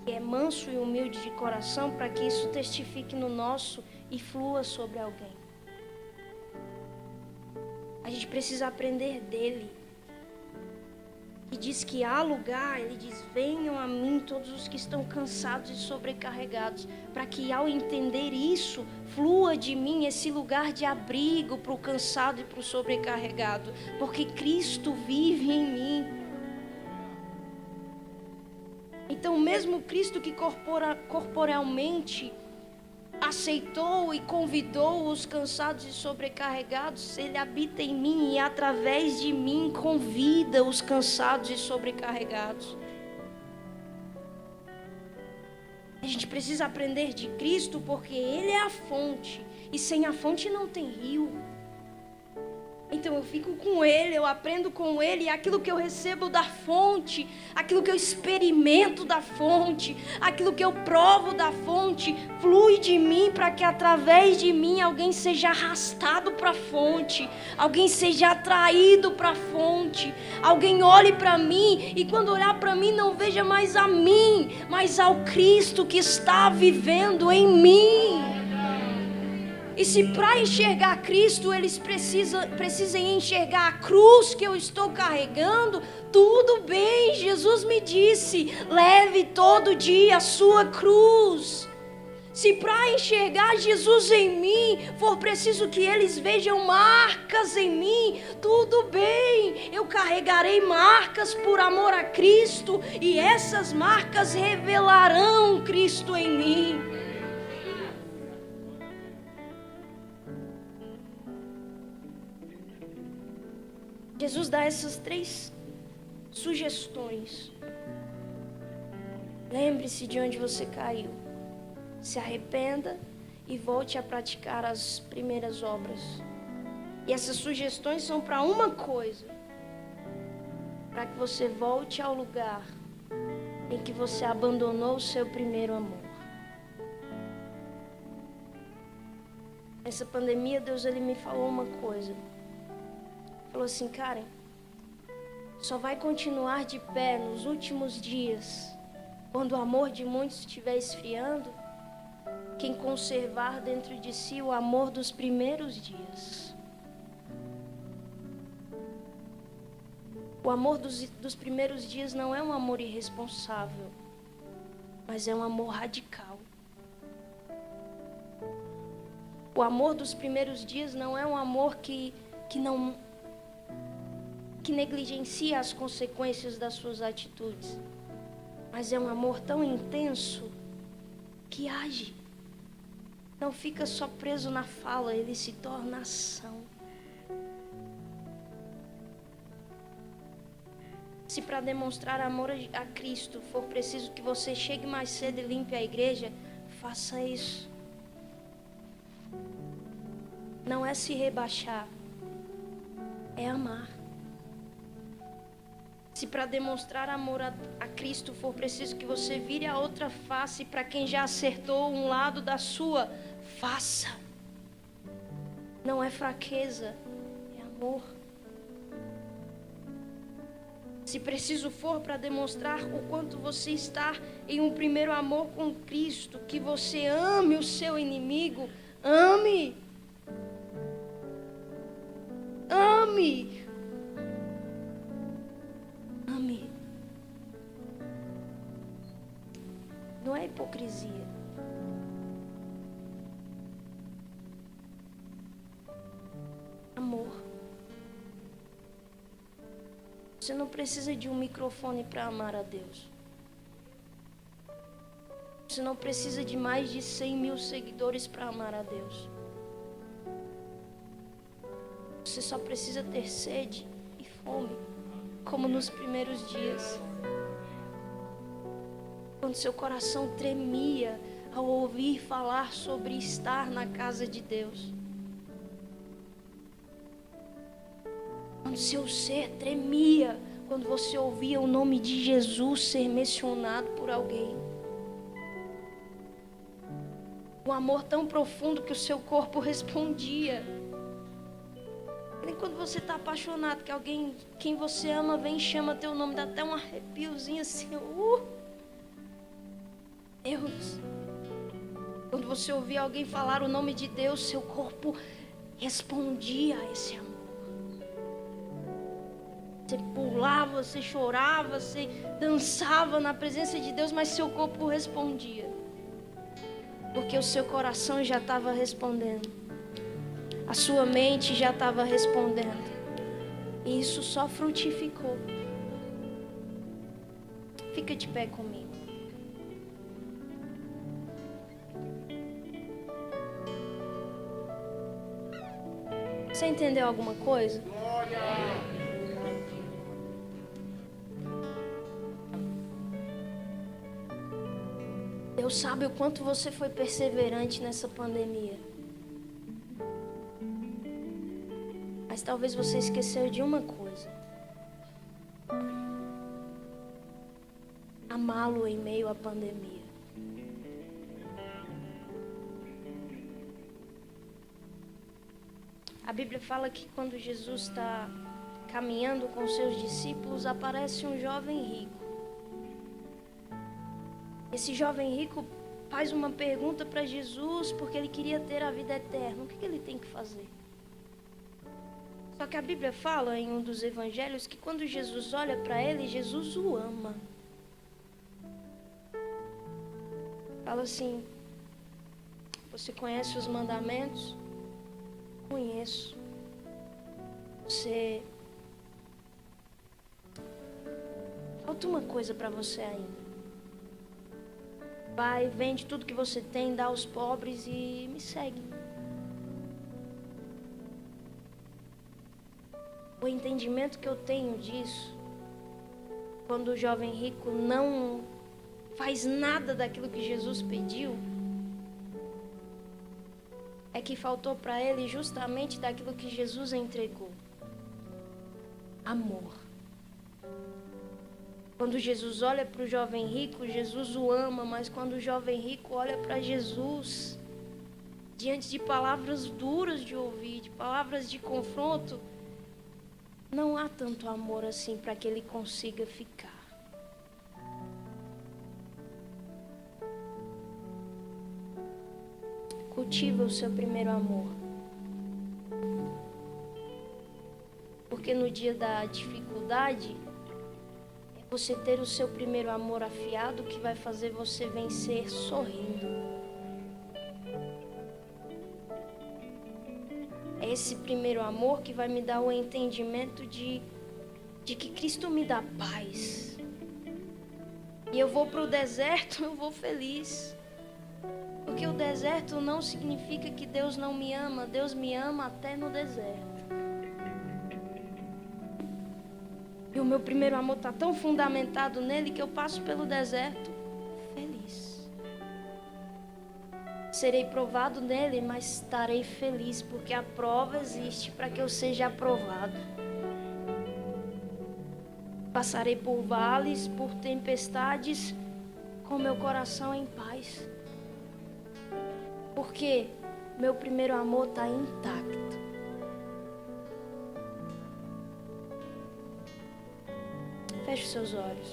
que é manso e humilde de coração, para que isso testifique no nosso e flua sobre alguém. A gente precisa aprender dele. E diz que há lugar, ele diz, venham a mim todos os que estão cansados e sobrecarregados, para que ao entender isso, flua de mim esse lugar de abrigo para o cansado e para o sobrecarregado, porque Cristo vive em mim. Então mesmo Cristo que corporalmente aceitou e convidou os cansados e sobrecarregados, ele habita em mim e através de mim convida os cansados e sobrecarregados. A gente precisa aprender de Cristo porque ele é a fonte e sem a fonte não tem rio. Então eu fico com ele, eu aprendo com ele, e aquilo que eu recebo da fonte, aquilo que eu experimento da fonte, aquilo que eu provo da fonte, flui de mim para que através de mim alguém seja arrastado para a fonte, alguém seja atraído para a fonte, alguém olhe para mim e quando olhar para mim não veja mais a mim, mas ao Cristo que está vivendo em mim. E se para enxergar Cristo eles precisem enxergar a cruz que eu estou carregando, tudo bem, Jesus me disse, leve todo dia a sua cruz. Se para enxergar Jesus em mim for preciso que eles vejam marcas em mim, tudo bem, eu carregarei marcas por amor a Cristo e essas marcas revelarão Cristo em mim. Jesus dá essas 3 sugestões. Lembre-se de onde você caiu. Se arrependa e volte a praticar as primeiras obras. E essas sugestões são para uma coisa: para que você volte ao lugar em que você abandonou o seu primeiro amor. Nessa pandemia, Deus ele me falou uma coisa. Falou assim, Karen, só vai continuar de pé nos últimos dias, quando o amor de muitos estiver esfriando, quem conservar dentro de si o amor dos primeiros dias. O amor dos primeiros dias não é um amor irresponsável, mas é um amor radical. O amor dos primeiros dias não é um amor que negligencia as consequências das suas atitudes, mas é um amor tão intenso que age. Não fica só preso na fala, ele se torna ação. Se para demonstrar amor a Cristo for preciso que você chegue mais cedo e limpe a igreja, faça isso. Não é se rebaixar, é amar. Se para demonstrar amor a Cristo for preciso que você vire a outra face para quem já acertou um lado da sua, faça. Não é fraqueza, é amor. Se preciso for para demonstrar o quanto você está em um primeiro amor com Cristo, que você ame o seu inimigo, ame. Ame. Ame. Não é hipocrisia. Amor. Você não precisa de um microfone para amar a Deus. Você não precisa de mais de 100 mil seguidores para amar a Deus. Você só precisa ter sede e fome, como nos primeiros dias. Quando seu coração tremia ao ouvir falar sobre estar na casa de Deus. Quando seu ser tremia quando você ouvia o nome de Jesus ser mencionado por alguém. Um amor tão profundo que o seu corpo respondia. Nem quando você está apaixonado, que alguém, quem você ama, vem e chama teu nome, dá até um arrepiozinho assim. Deus. Quando você ouvia alguém falar o nome de Deus, seu corpo respondia a esse amor. Você pulava, você chorava, você dançava na presença de Deus, mas seu corpo respondia. Porque o seu coração já estava respondendo. A sua mente já estava respondendo. E isso só frutificou. Fica de pé comigo. Você entendeu alguma coisa? Deus sabe o quanto você foi perseverante nessa pandemia. Mas talvez você esqueceu de uma coisa. Amá-lo em meio à pandemia. A Bíblia fala que quando Jesus está caminhando com seus discípulos, aparece um jovem rico. Esse jovem rico faz uma pergunta para Jesus porque ele queria ter a vida eterna. O que ele tem que fazer? Só que a Bíblia fala em um dos evangelhos que quando Jesus olha para ele, Jesus o ama. Fala assim: você conhece os mandamentos? Conheço. Você... Falta uma coisa para você ainda. Vai, vende tudo que você tem, dá aos pobres e me segue. O entendimento que eu tenho disso, quando o jovem rico não faz nada daquilo que Jesus pediu, é que faltou para ele justamente daquilo que Jesus entregou. Amor. Quando Jesus olha para o jovem rico, Jesus o ama, mas quando o jovem rico olha para Jesus, diante de palavras duras de ouvir, de palavras de confronto, não há tanto amor assim para que ele consiga ficar. Cultiva o seu primeiro amor. Porque no dia da dificuldade, é você ter o seu primeiro amor afiado que vai fazer você vencer sorrindo. É esse primeiro amor que vai me dar o entendimento de que Cristo me dá paz. E eu vou para o deserto, eu vou feliz. Porque o deserto não significa que Deus não me ama. Deus me ama até no deserto. E o meu primeiro amor está tão fundamentado nele que eu passo pelo deserto feliz. Serei provado nele, mas estarei feliz, porque a prova existe para que eu seja aprovado. Passarei por vales, por tempestades, com meu coração em paz. Porque meu primeiro amor está intacto. Feche os seus olhos.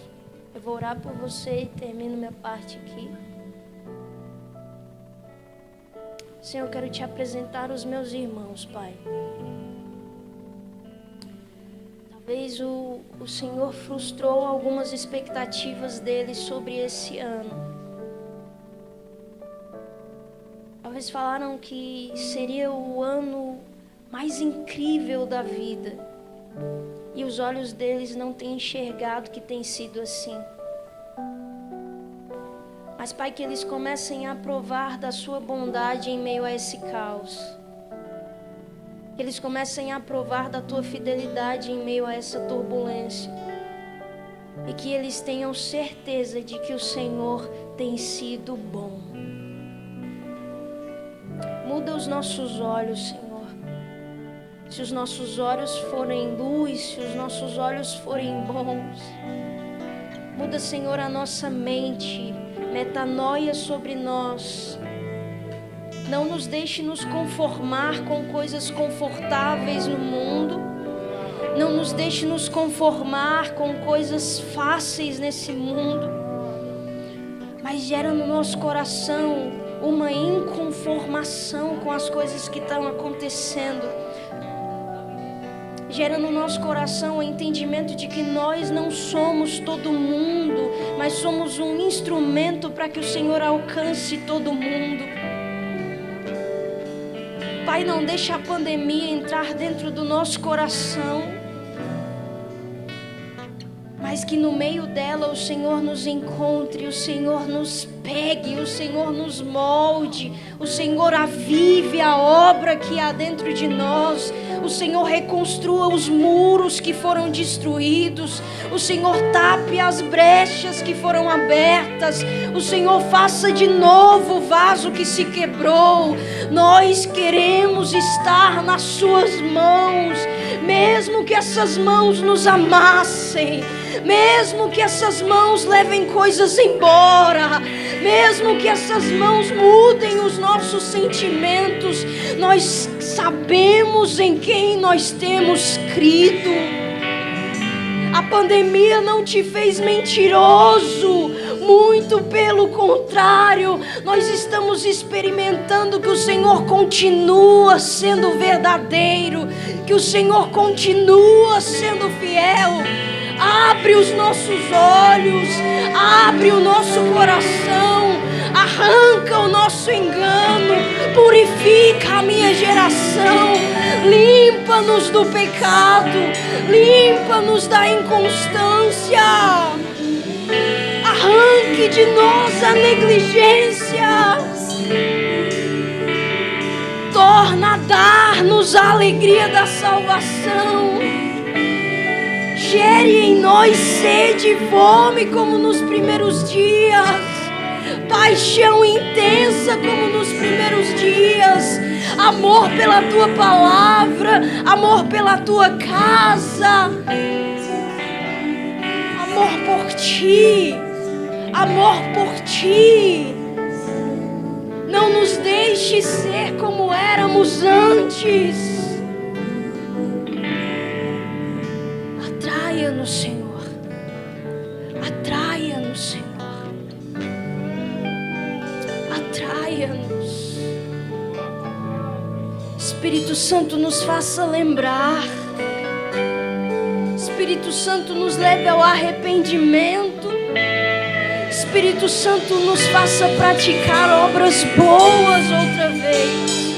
Eu vou orar por você e termino minha parte aqui. Senhor, eu quero te apresentar os meus irmãos, Pai. Talvez o Senhor frustrou algumas expectativas deles sobre esse ano. Talvez falaram que seria o ano mais incrível da vida. E os olhos deles não têm enxergado que tem sido assim. Mas, Pai, que eles comecem a provar da sua bondade em meio a esse caos. Que eles comecem a provar da tua fidelidade em meio a essa turbulência. E que eles tenham certeza de que o Senhor tem sido bom. Muda os nossos olhos, Senhor. Se os nossos olhos forem luz, se os nossos olhos forem bons. Muda, Senhor, a nossa mente. Metanoia sobre nós. Não nos deixe nos conformar com coisas confortáveis no mundo. Não nos deixe nos conformar com coisas fáceis nesse mundo. Mas gera no nosso coração uma inconformação com as coisas que estão acontecendo. Gera no nosso coração o entendimento de que nós não somos todo mundo, mas somos um instrumento para que o Senhor alcance todo mundo. Pai, não deixa a pandemia entrar dentro do nosso coração, mas que no meio dela o Senhor nos encontre, o Senhor nos pegue, o Senhor nos molde, o Senhor avive a obra que há dentro de nós, o Senhor reconstrua os muros que foram destruídos, o Senhor tape as brechas que foram abertas, o Senhor faça de novo o vaso que se quebrou. Nós queremos estar nas suas mãos, mesmo que essas mãos nos amassem, mesmo que essas mãos levem coisas embora, mesmo que essas mãos mudem os nossos sentimentos, nós sabemos em quem nós temos crido. A pandemia não te fez mentiroso, muito pelo contrário, nós estamos experimentando que o Senhor continua sendo verdadeiro, que o Senhor continua sendo fiel. Abre os nossos olhos, abre o nosso coração, arranca o nosso engano, purifica a minha geração, limpa-nos do pecado, limpa-nos da inconstância, arranque de nós a negligência, torna a dar-nos a alegria da salvação. Gere em nós sede e fome como nos primeiros dias, paixão intensa como nos primeiros dias, amor pela tua palavra, amor pela tua casa, amor por ti, amor por ti. Não nos deixe ser como éramos antes. Atraia-nos, Senhor. Atraia-nos, Senhor. Atraia-nos. Espírito Santo, nos faça lembrar. Espírito Santo, nos leve ao arrependimento. Espírito Santo, nos faça praticar obras boas outra vez.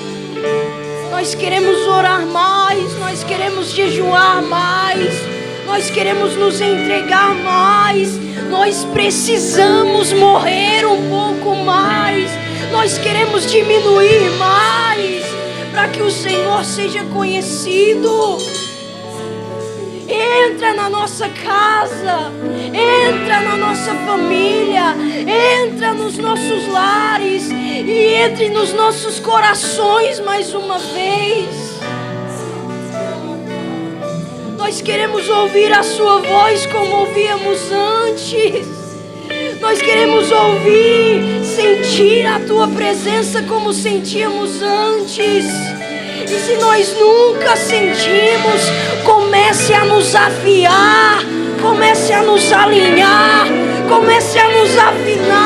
Nós queremos orar mais, nós queremos jejuar mais, nós queremos nos entregar mais, nós precisamos morrer um pouco mais, nós queremos diminuir mais, para que o Senhor seja conhecido. Entra na nossa casa, entra na nossa família, entra nos nossos lares e entre nos nossos corações mais uma vez. Nós queremos ouvir a sua voz como ouvíamos antes. Nós queremos ouvir, sentir a tua presença como sentíamos antes. E se nós nunca sentimos, comece a nos afiar, comece a nos alinhar, comece a nos afinar.